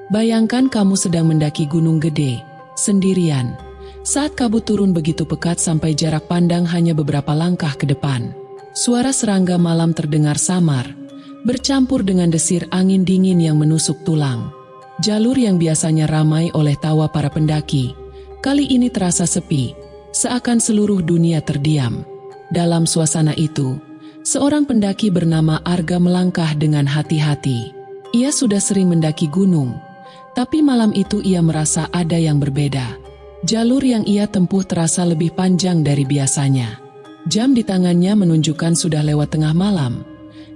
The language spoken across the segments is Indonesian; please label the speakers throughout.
Speaker 1: Bayangkan kamu sedang mendaki gunung gede, sendirian. Saat kabut turun begitu pekat sampai jarak pandang hanya beberapa langkah ke depan. Suara serangga malam terdengar samar, bercampur dengan desir angin dingin yang menusuk tulang. Jalur yang biasanya ramai oleh tawa para pendaki, kali ini terasa sepi, seakan seluruh dunia terdiam. Dalam suasana itu, seorang pendaki bernama Arga melangkah dengan hati-hati. Ia sudah sering mendaki gunung, tapi malam itu ia merasa ada yang berbeda. Jalur yang ia tempuh terasa lebih panjang dari biasanya. Jam di tangannya menunjukkan sudah lewat tengah malam,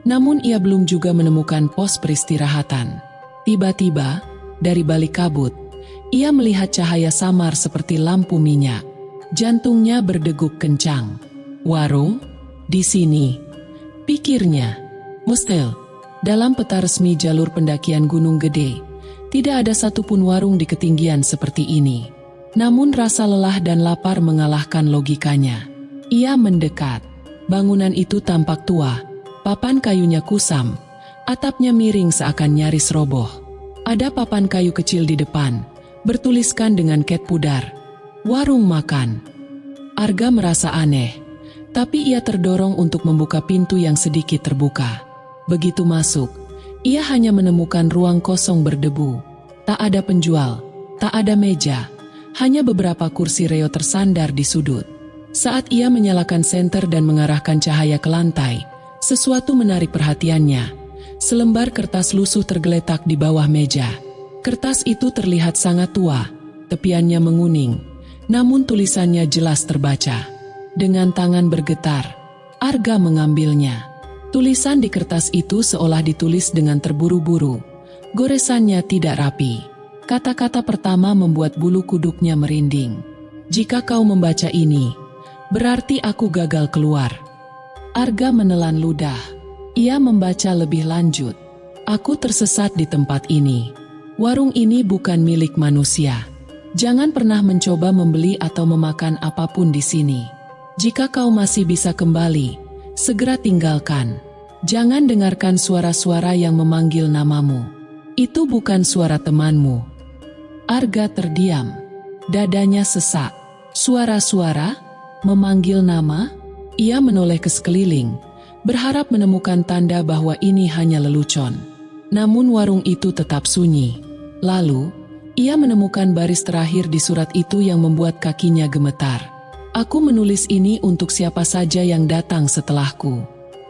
Speaker 1: namun ia belum juga menemukan pos peristirahatan. Tiba-tiba, dari balik kabut, ia melihat cahaya samar seperti lampu minyak. Jantungnya berdegup kencang. Warung? Di sini, pikirnya. Mustel, dalam peta resmi jalur pendakian Gunung Gede, tidak ada satupun warung di ketinggian seperti ini. Namun rasa lelah dan lapar mengalahkan logikanya. Ia mendekat. Bangunan itu tampak tua, papan kayunya kusam, atapnya miring seakan nyaris roboh. Ada papan kayu kecil di depan, bertuliskan dengan cat pudar, "Warung makan." Arga merasa aneh, tapi ia terdorong untuk membuka pintu yang sedikit terbuka. Begitu masuk, ia hanya menemukan ruang kosong berdebu. Tak ada penjual, tak ada meja, hanya beberapa kursi reo tersandar di sudut. Saat ia menyalakan senter dan mengarahkan cahaya ke lantai, sesuatu menarik perhatiannya. Selembar kertas lusuh tergeletak di bawah meja. Kertas itu terlihat sangat tua, tepiannya menguning, namun tulisannya jelas terbaca. Dengan tangan bergetar, Arga mengambilnya. Tulisan di kertas itu seolah ditulis dengan terburu-buru. Goresannya tidak rapi. Kata-kata pertama membuat bulu kuduknya merinding. "Jika kau membaca ini, berarti aku gagal keluar." Arga menelan ludah. Ia membaca lebih lanjut. "Aku tersesat di tempat ini. Warung ini bukan milik manusia. Jangan pernah mencoba membeli atau memakan apapun di sini. Jika kau masih bisa kembali, segera tinggalkan. Jangan dengarkan suara-suara yang memanggil namamu. Itu bukan suara temanmu." Arga terdiam. Dadanya sesak. Suara-suara? Memanggil nama? Ia menoleh ke sekeliling, berharap menemukan tanda bahwa ini hanya lelucon. Namun warung itu tetap sunyi. Lalu, ia menemukan baris terakhir di surat itu yang membuat kakinya gemetar. "Aku menulis ini untuk siapa saja yang datang setelahku.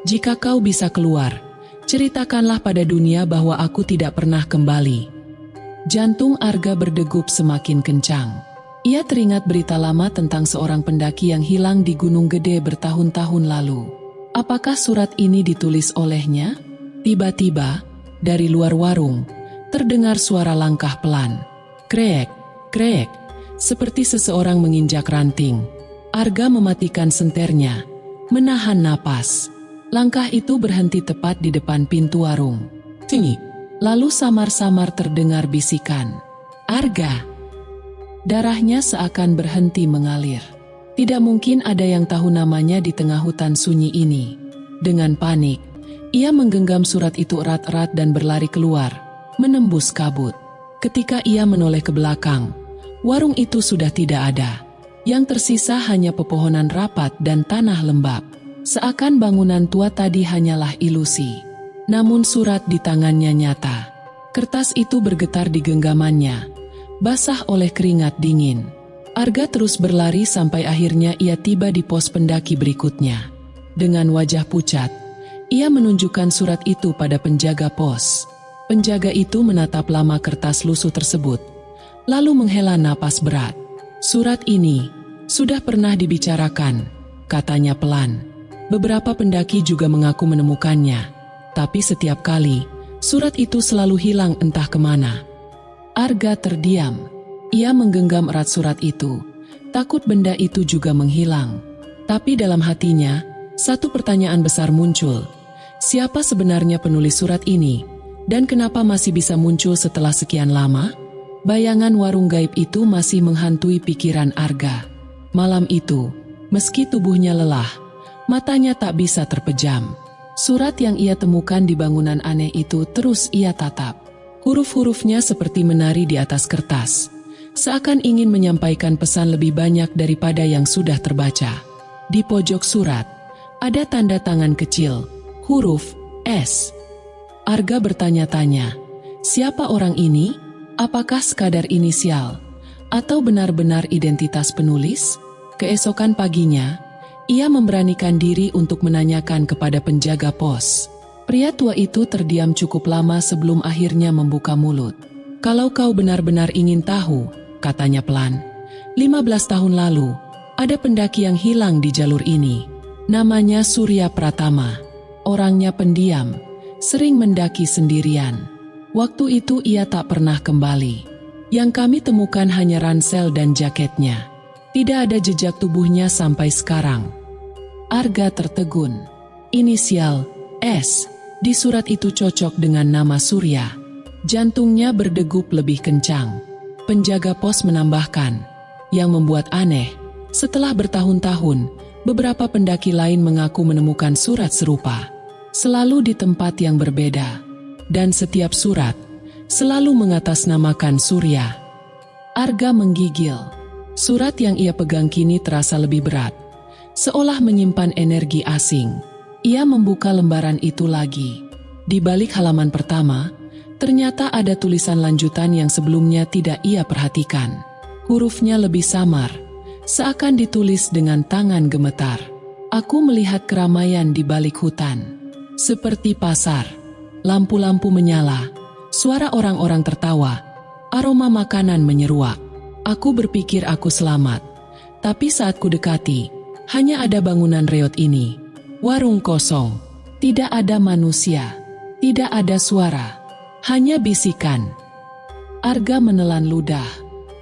Speaker 1: Jika kau bisa keluar, ceritakanlah pada dunia bahwa aku tidak pernah kembali." Jantung Arga berdegup semakin kencang. Ia teringat berita lama tentang seorang pendaki yang hilang di Gunung Gede bertahun-tahun lalu. Apakah surat ini ditulis olehnya? Tiba-tiba, dari luar warung, terdengar suara langkah pelan. Krek, krek, seperti seseorang menginjak ranting. Arga mematikan senternya, menahan napas. Langkah itu berhenti tepat di depan pintu warung. "Sini." Lalu samar-samar terdengar bisikan, "Arga." Darahnya seakan berhenti mengalir. Tidak mungkin ada yang tahu namanya di tengah hutan sunyi ini. Dengan panik, ia menggenggam surat itu erat-erat dan berlari keluar, menembus kabut. Ketika ia menoleh ke belakang, warung itu sudah tidak ada. Yang tersisa hanya pepohonan rapat dan tanah lembab. Seakan bangunan tua tadi hanyalah ilusi. Namun surat di tangannya nyata. Kertas itu bergetar di genggamannya, basah oleh keringat dingin. Arga terus berlari sampai akhirnya ia tiba di pos pendaki berikutnya. Dengan wajah pucat, ia menunjukkan surat itu pada penjaga pos. Penjaga itu menatap lama kertas lusuh tersebut, lalu menghela napas berat. "Surat ini sudah pernah dibicarakan," katanya pelan. "Beberapa pendaki juga mengaku menemukannya, tapi setiap kali, surat itu selalu hilang entah kemana." Arga terdiam. Ia menggenggam erat surat itu, takut benda itu juga menghilang. Tapi dalam hatinya, satu pertanyaan besar muncul. Siapa sebenarnya penulis surat ini? Dan kenapa masih bisa muncul setelah sekian lama? Bayangan warung gaib itu masih menghantui pikiran Arga. Malam itu, meski tubuhnya lelah, matanya tak bisa terpejam. Surat yang ia temukan di bangunan aneh itu terus ia tatap. Huruf-hurufnya seperti menari di atas kertas, seakan ingin menyampaikan pesan lebih banyak daripada yang sudah terbaca. Di pojok surat, ada tanda tangan kecil, huruf S. Arga bertanya-tanya, siapa orang ini? Apakah sekadar inisial? Atau benar-benar identitas penulis? Keesokan paginya, ia memberanikan diri untuk menanyakan kepada penjaga pos. Pria tua itu terdiam cukup lama sebelum akhirnya membuka mulut. "Kalau kau benar-benar ingin tahu," katanya pelan, 15 tahun lalu, ada pendaki yang hilang di jalur ini. Namanya Surya Pratama. Orangnya pendiam, sering mendaki sendirian. Waktu itu ia tak pernah kembali. Yang kami temukan hanya ransel dan jaketnya. Tidak ada jejak tubuhnya sampai sekarang." Arga tertegun. Inisial S di surat itu cocok dengan nama Surya. Jantungnya berdegup lebih kencang. Penjaga pos menambahkan, yang membuat aneh, setelah bertahun-tahun, beberapa pendaki lain mengaku menemukan surat serupa. Selalu di tempat yang berbeda. Dan setiap surat selalu mengatasnamakan Surya. Arga menggigil. Surat yang ia pegang kini terasa lebih berat, seolah menyimpan energi asing. Ia membuka lembaran itu lagi. Di balik halaman pertama, ternyata ada tulisan lanjutan yang sebelumnya tidak ia perhatikan. Hurufnya lebih samar, seakan ditulis dengan tangan gemetar. "Aku melihat keramaian di balik hutan. Seperti pasar. Lampu-lampu menyala, suara orang-orang tertawa, aroma makanan menyeruak. Aku berpikir aku selamat, tapi saat ku dekati, hanya ada bangunan reot ini. Warung kosong, tidak ada manusia, tidak ada suara, hanya bisikan." Arga menelan ludah.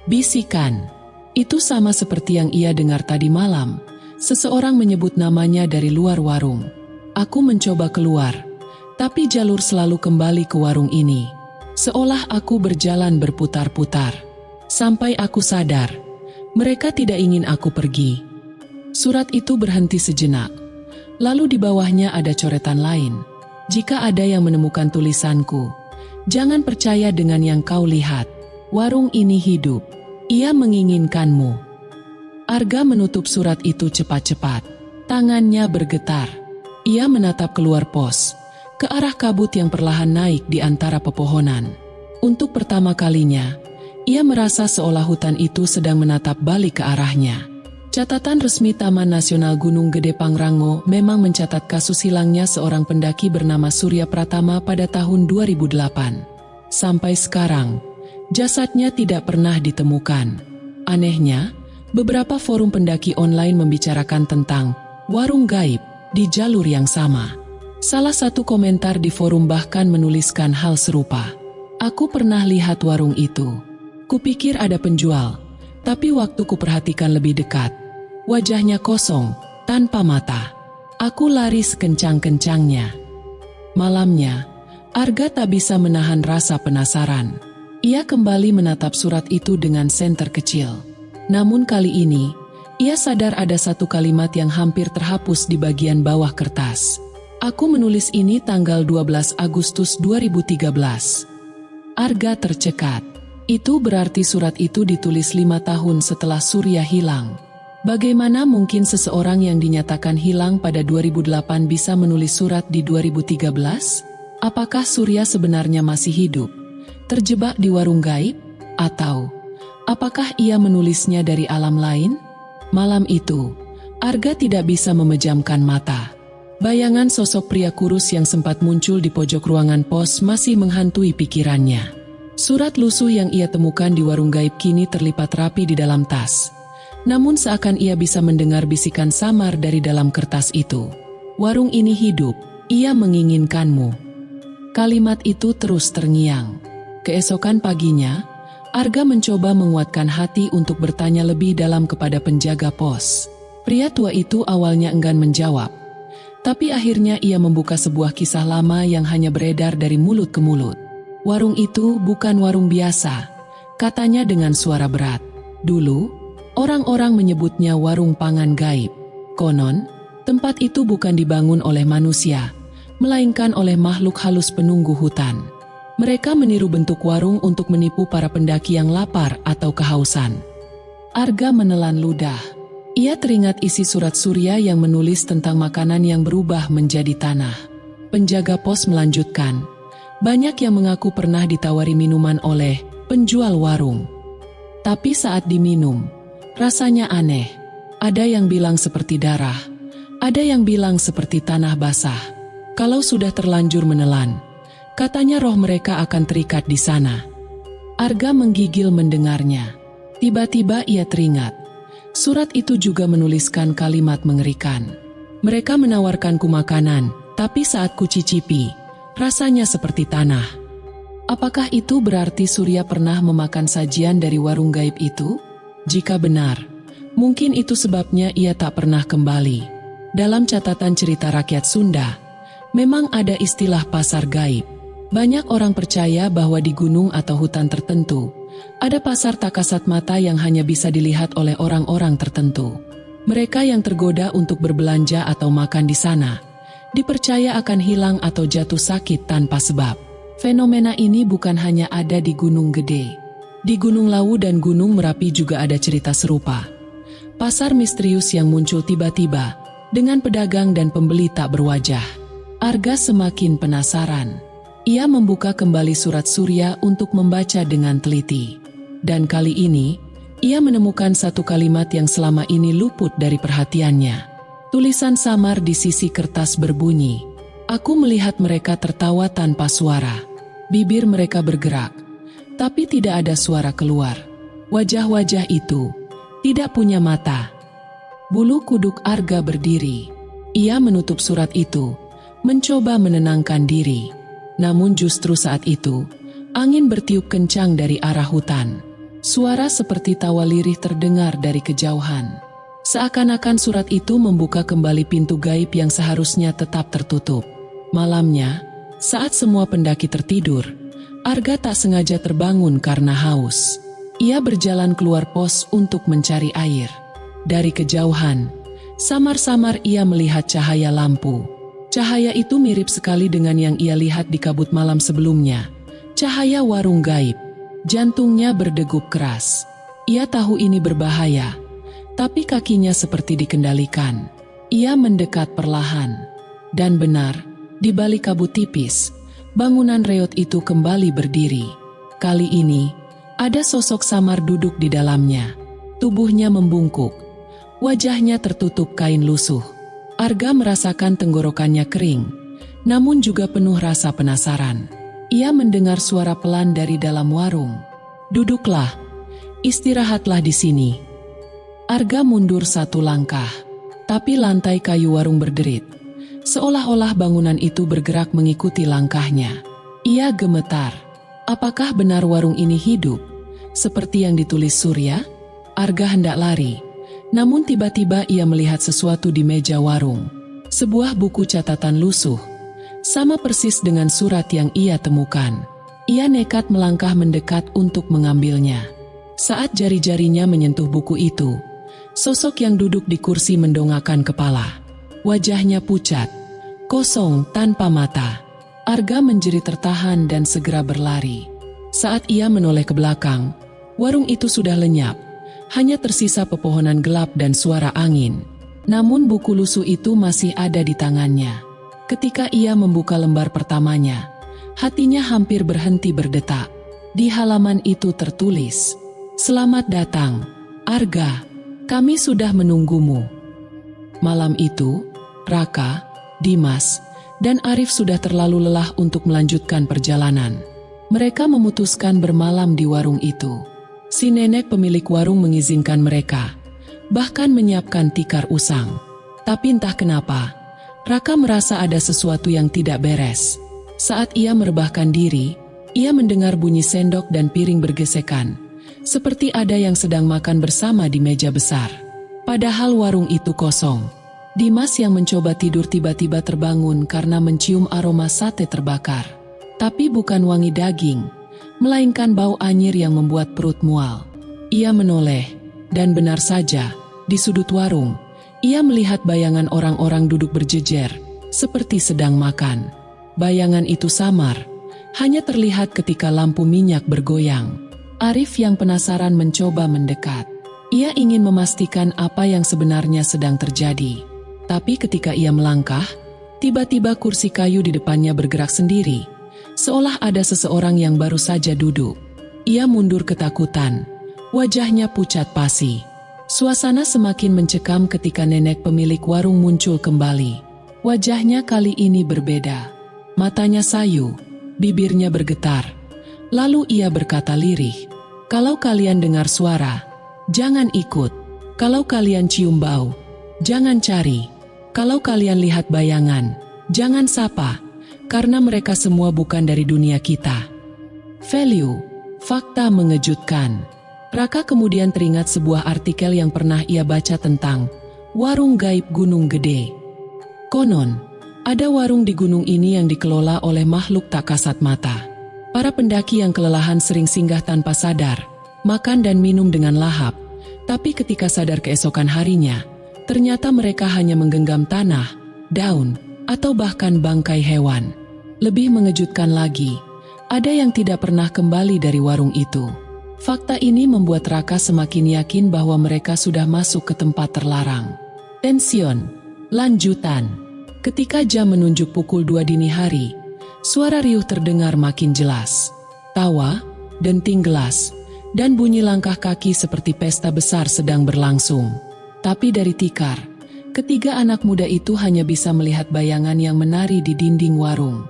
Speaker 1: Bisikan. Itu sama seperti yang ia dengar tadi malam. Seseorang menyebut namanya dari luar warung. Aku mencoba keluar, tapi jalur selalu kembali ke warung ini. Seolah aku berjalan berputar-putar. Sampai aku sadar, mereka tidak ingin aku pergi. Surat itu berhenti sejenak. Lalu di bawahnya ada coretan lain. "Jika ada yang menemukan tulisanku, jangan percaya dengan yang kau lihat. Warung ini hidup. Ia menginginkanmu." Arga menutup surat itu cepat-cepat. Tangannya bergetar. Ia menatap keluar pos, ke arah kabut yang perlahan naik di antara pepohonan. Untuk pertama kalinya, ia merasa seolah hutan itu sedang menatap balik ke arahnya. Catatan resmi Taman Nasional Gunung Gede Pangrango memang mencatat kasus hilangnya seorang pendaki bernama Surya Pratama pada tahun 2008. Sampai sekarang, jasadnya tidak pernah ditemukan. Anehnya, beberapa forum pendaki online membicarakan tentang warung gaib di jalur yang sama. Salah satu komentar di forum bahkan menuliskan hal serupa. "Aku pernah lihat warung itu. Kupikir ada penjual, tapi waktu kuperhatikan lebih dekat, wajahnya kosong, tanpa mata. Aku lari sekencang-kencangnya." Malamnya, Arga tak bisa menahan rasa penasaran. Ia kembali menatap surat itu dengan senter kecil. Namun kali ini, ia sadar ada satu kalimat yang hampir terhapus di bagian bawah kertas. "Aku menulis ini tanggal 12 Agustus 2013. Arga tercekat. Itu berarti surat itu ditulis 5 tahun setelah Surya hilang. Bagaimana mungkin seseorang yang dinyatakan hilang pada 2008 bisa menulis surat di 2013? Apakah Surya sebenarnya masih hidup, terjebak di warung gaib? Atau apakah ia menulisnya dari alam lain? Malam itu, Arga tidak bisa memejamkan mata. Bayangan sosok pria kurus yang sempat muncul di pojok ruangan pos masih menghantui pikirannya. Surat lusuh yang ia temukan di warung gaib kini terlipat rapi di dalam tas. Namun seakan ia bisa mendengar bisikan samar dari dalam kertas itu. "Warung ini hidup, ia menginginkanmu." Kalimat itu terus terngiang. Keesokan paginya, Arga mencoba menguatkan hati untuk bertanya lebih dalam kepada penjaga pos. Pria tua itu awalnya enggan menjawab. Tapi akhirnya ia membuka sebuah kisah lama yang hanya beredar dari mulut ke mulut. "Warung itu bukan warung biasa," katanya dengan suara berat. "Dulu, orang-orang menyebutnya warung pangan gaib. Konon, tempat itu bukan dibangun oleh manusia, melainkan oleh makhluk halus penunggu hutan. Mereka meniru bentuk warung untuk menipu para pendaki yang lapar atau kehausan. Arga menelan ludah. Ia teringat isi surat Surya yang menulis tentang makanan yang berubah menjadi tanah. Penjaga pos melanjutkan, banyak yang mengaku pernah ditawari minuman oleh penjual warung. Tapi saat diminum, rasanya aneh. Ada yang bilang seperti darah, ada yang bilang seperti tanah basah. Kalau sudah terlanjur menelan, katanya roh mereka akan terikat di sana. Arga menggigil mendengarnya. Tiba-tiba ia teringat. Surat itu juga menuliskan kalimat mengerikan. Mereka menawarkanku makanan, tapi saat kucicipi, rasanya seperti tanah. Apakah itu berarti Surya pernah memakan sajian dari warung gaib itu? Jika benar, mungkin itu sebabnya ia tak pernah kembali. Dalam catatan cerita rakyat Sunda, memang ada istilah pasar gaib. Banyak orang percaya bahwa di gunung atau hutan tertentu, ada pasar tak kasat mata yang hanya bisa dilihat oleh orang-orang tertentu. Mereka yang tergoda untuk berbelanja atau makan di sana, dipercaya akan hilang atau jatuh sakit tanpa sebab. Fenomena ini bukan hanya ada di Gunung Gede. Di Gunung Lawu dan Gunung Merapi juga ada cerita serupa. Pasar misterius yang muncul tiba-tiba, dengan pedagang dan pembeli tak berwajah. Arga semakin penasaran. Ia membuka kembali surat Surya untuk membaca dengan teliti. Dan kali ini, ia menemukan satu kalimat yang selama ini luput dari perhatiannya. Tulisan samar di sisi kertas berbunyi, "Aku melihat mereka tertawa tanpa suara. Bibir mereka bergerak, tapi tidak ada suara keluar. Wajah-wajah itu tidak punya mata." Bulu kuduk Arga berdiri. Ia menutup surat itu, mencoba menenangkan diri. Namun justru saat itu, angin bertiup kencang dari arah hutan. Suara seperti tawa lirih terdengar dari kejauhan. Seakan-akan surat itu membuka kembali pintu gaib yang seharusnya tetap tertutup. Malamnya, saat semua pendaki tertidur, Arga tak sengaja terbangun karena haus. Ia berjalan keluar pos untuk mencari air. Dari kejauhan, samar-samar ia melihat cahaya lampu. Cahaya itu mirip sekali dengan yang ia lihat di kabut malam sebelumnya. Cahaya warung gaib. Jantungnya berdegup keras. Ia tahu ini berbahaya, tapi kakinya seperti dikendalikan. Ia mendekat perlahan. Dan benar, di balik kabut tipis, bangunan reot itu kembali berdiri. Kali ini, ada sosok samar duduk di dalamnya. Tubuhnya membungkuk. Wajahnya tertutup kain lusuh. Arga merasakan tenggorokannya kering, namun juga penuh rasa penasaran. Ia mendengar suara pelan dari dalam warung. "Duduklah, istirahatlah di sini." Arga mundur satu langkah, tapi lantai kayu warung berderit. Seolah-olah bangunan itu bergerak mengikuti langkahnya. Ia gemetar. Apakah benar warung ini hidup? Seperti yang ditulis Surya? Arga hendak lari. Namun tiba-tiba ia melihat sesuatu di meja warung. Sebuah buku catatan lusuh. Sama persis dengan surat yang ia temukan. Ia nekat melangkah mendekat untuk mengambilnya. Saat jari-jarinya menyentuh buku itu, sosok yang duduk di kursi mendongakkan kepala. Wajahnya pucat, kosong tanpa mata. Arga menjerit tertahan dan segera berlari. Saat ia menoleh ke belakang, warung itu sudah lenyap. Hanya tersisa pepohonan gelap dan suara angin. Namun buku lusuh itu masih ada di tangannya. Ketika ia membuka lembar pertamanya, hatinya hampir berhenti berdetak. Di halaman itu tertulis, "Selamat datang, Arga. Kami sudah menunggumu." Malam itu, Raka, Dimas, dan Arif sudah terlalu lelah untuk melanjutkan perjalanan. Mereka memutuskan bermalam di warung itu. Si nenek pemilik warung mengizinkan mereka, bahkan menyiapkan tikar usang. Tapi entah kenapa, Raka merasa ada sesuatu yang tidak beres. Saat ia merebahkan diri, ia mendengar bunyi sendok dan piring bergesekan, seperti ada yang sedang makan bersama di meja besar. Padahal warung itu kosong. Dimas yang mencoba tidur tiba-tiba terbangun karena mencium aroma sate terbakar. Tapi bukan wangi daging, melainkan bau anyir yang membuat perut mual. Ia menoleh, dan benar saja, di sudut warung, ia melihat bayangan orang-orang duduk berjejer, seperti sedang makan. Bayangan itu samar, hanya terlihat ketika lampu minyak bergoyang. Arif yang penasaran mencoba mendekat. Ia ingin memastikan apa yang sebenarnya sedang terjadi. Tapi ketika ia melangkah, tiba-tiba kursi kayu di depannya bergerak sendiri, seolah ada seseorang yang baru saja duduk. Ia mundur ketakutan, wajahnya pucat pasi. Suasana semakin mencekam ketika nenek pemilik warung muncul kembali. Wajahnya kali ini berbeda. Matanya sayu, bibirnya bergetar. Lalu ia berkata lirih, "Kalau kalian dengar suara, jangan ikut. Kalau kalian cium bau, jangan cari. Kalau kalian lihat bayangan, jangan sapa, karena mereka semua bukan dari dunia kita." Value, fakta mengejutkan. Raka kemudian teringat sebuah artikel yang pernah ia baca tentang warung gaib Gunung Gede. Konon, ada warung di gunung ini yang dikelola oleh makhluk tak kasat mata. Para pendaki yang kelelahan sering singgah tanpa sadar, makan dan minum dengan lahap, tapi ketika sadar keesokan harinya, ternyata mereka hanya menggenggam tanah, daun, atau bahkan bangkai hewan. Lebih mengejutkan lagi, ada yang tidak pernah kembali dari warung itu. Fakta ini membuat Raka semakin yakin bahwa mereka sudah masuk ke tempat terlarang. Tension, lanjutan. Ketika jam menunjuk pukul 2 dini hari, suara riuh terdengar makin jelas. Tawa, denting gelas, dan bunyi langkah kaki seperti pesta besar sedang berlangsung. Tapi dari tikar, ketiga anak muda itu hanya bisa melihat bayangan yang menari di dinding warung.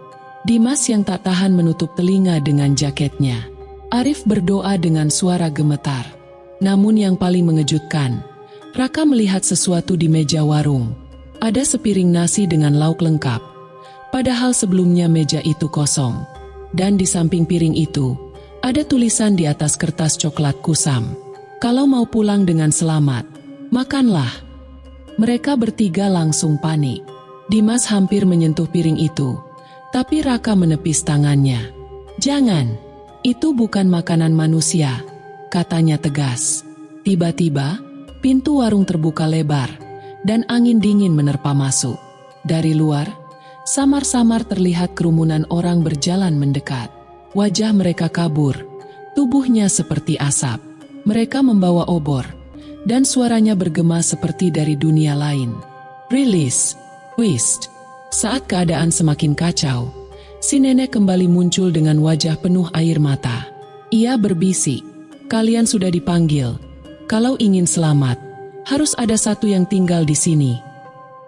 Speaker 1: Dimas yang tak tahan menutup telinga dengan jaketnya. Arif berdoa dengan suara gemetar. Namun yang paling mengejutkan, Raka melihat sesuatu di meja warung. Ada sepiring nasi dengan lauk lengkap, padahal sebelumnya meja itu kosong. Dan di samping piring itu, ada tulisan di atas kertas coklat kusam. "Kalau mau pulang dengan selamat, makanlah." Mereka bertiga langsung panik. Dimas hampir menyentuh piring itu, tapi Raka menepis tangannya. "Jangan, itu bukan makanan manusia," katanya tegas. Tiba-tiba, pintu warung terbuka lebar, dan angin dingin menerpa masuk. Dari luar, samar-samar terlihat kerumunan orang berjalan mendekat. Wajah mereka kabur, tubuhnya seperti asap. Mereka membawa obor, dan suaranya bergema seperti dari dunia lain. Rilis, twist. Saat keadaan semakin kacau, si nenek kembali muncul dengan wajah penuh air mata. Ia berbisik, "Kalian sudah dipanggil. Kalau ingin selamat, harus ada satu yang tinggal di sini."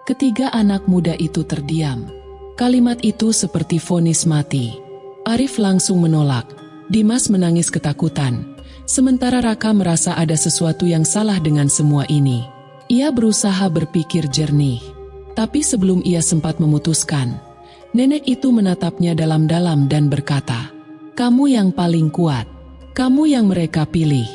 Speaker 1: Ketiga anak muda itu terdiam. Kalimat itu seperti vonis mati. Arif langsung menolak. Dimas menangis ketakutan. Sementara Raka merasa ada sesuatu yang salah dengan semua ini. Ia berusaha berpikir jernih. Tapi sebelum ia sempat memutuskan, nenek itu menatapnya dalam-dalam dan berkata, "Kamu yang paling kuat. Kamu yang mereka pilih."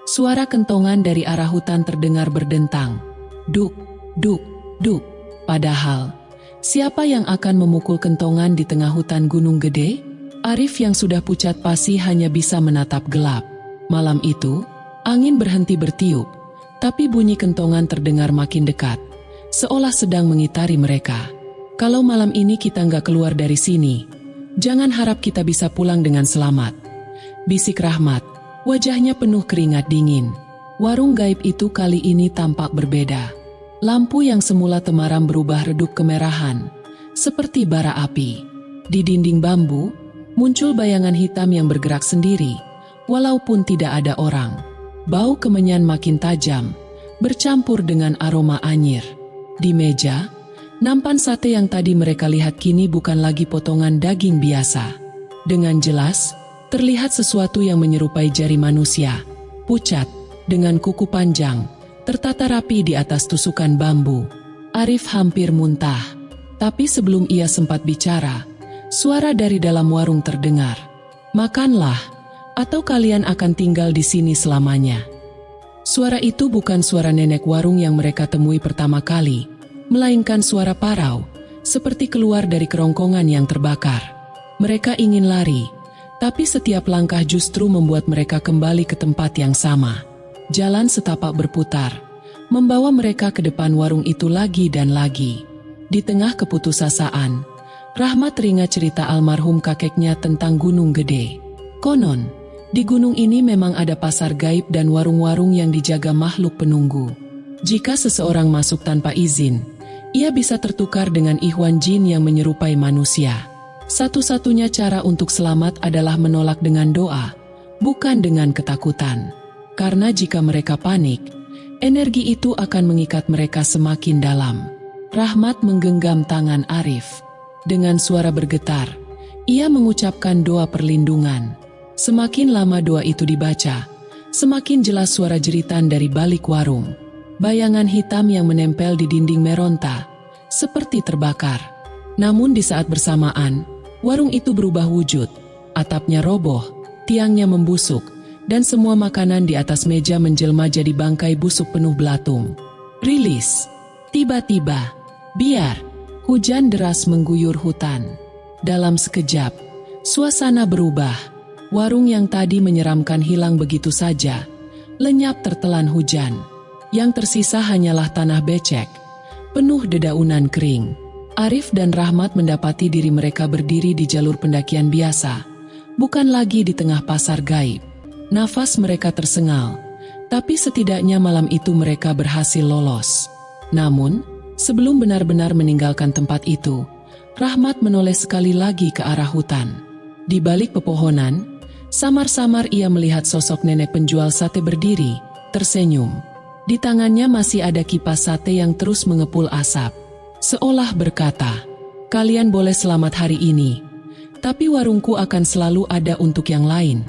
Speaker 1: Suara kentongan dari arah hutan terdengar berdentang. Duk, duk, duk. Padahal, siapa yang akan memukul kentongan di tengah hutan Gunung Gede? Arif yang sudah pucat pasi hanya bisa menatap gelap. Malam itu, angin berhenti bertiup, tapi bunyi kentongan terdengar makin dekat, seolah sedang mengitari mereka. "Kalau malam ini kita nggak keluar dari sini, jangan harap kita bisa pulang dengan selamat," bisik Rahmat. Wajahnya penuh keringat dingin. Warung gaib itu kali ini tampak berbeda. Lampu yang semula temaram berubah redup kemerahan, seperti bara api. Di dinding bambu, muncul bayangan hitam yang bergerak sendiri, walaupun tidak ada orang. Bau kemenyan makin tajam, bercampur dengan aroma anyir. Di meja, nampan sate yang tadi mereka lihat kini bukan lagi potongan daging biasa. Dengan jelas, terlihat sesuatu yang menyerupai jari manusia, pucat, dengan kuku panjang, tertata rapi di atas tusukan bambu. Arif hampir muntah, tapi sebelum ia sempat bicara, suara dari dalam warung terdengar. "Makanlah, atau kalian akan tinggal di sini selamanya." Suara itu bukan suara nenek warung yang mereka temui pertama kali, melainkan suara parau, seperti keluar dari kerongkongan yang terbakar. Mereka ingin lari, tapi setiap langkah justru membuat mereka kembali ke tempat yang sama. Jalan setapak berputar, membawa mereka ke depan warung itu lagi dan lagi. Di tengah keputusasaan, Rahmat teringat cerita almarhum kakeknya tentang Gunung Gede. Konon, di gunung ini memang ada pasar gaib dan warung-warung yang dijaga makhluk penunggu. Jika seseorang masuk tanpa izin, ia bisa tertukar dengan ikhwan jin yang menyerupai manusia. Satu-satunya cara untuk selamat adalah menolak dengan doa, bukan dengan ketakutan. Karena jika mereka panik, energi itu akan mengikat mereka semakin dalam. Rahmat menggenggam tangan Arif. Dengan suara bergetar, ia mengucapkan doa perlindungan. Semakin lama doa itu dibaca, semakin jelas suara jeritan dari balik warung. Bayangan hitam yang menempel di dinding meronta, seperti terbakar. Namun di saat bersamaan, warung itu berubah wujud. Atapnya roboh, tiangnya membusuk, dan semua makanan di atas meja menjelma jadi bangkai busuk penuh belatung. Rilis. Tiba-tiba, biar. Hujan deras mengguyur hutan. Dalam sekejap, suasana berubah. Warung yang tadi menyeramkan hilang begitu saja, lenyap tertelan hujan. Yang tersisa hanyalah tanah becek, penuh dedaunan kering. Arif dan Rahmat mendapati diri mereka berdiri di jalur pendakian biasa, bukan lagi di tengah pasar gaib. Nafas mereka tersengal, tapi setidaknya malam itu mereka berhasil lolos. Namun, sebelum benar-benar meninggalkan tempat itu, Rahmat menoleh sekali lagi ke arah hutan. Di balik pepohonan, samar-samar ia melihat sosok nenek penjual sate berdiri, tersenyum. Di tangannya masih ada kipas sate yang terus mengepul asap. Seolah berkata, "Kalian boleh selamat hari ini, tapi warungku akan selalu ada untuk yang lain."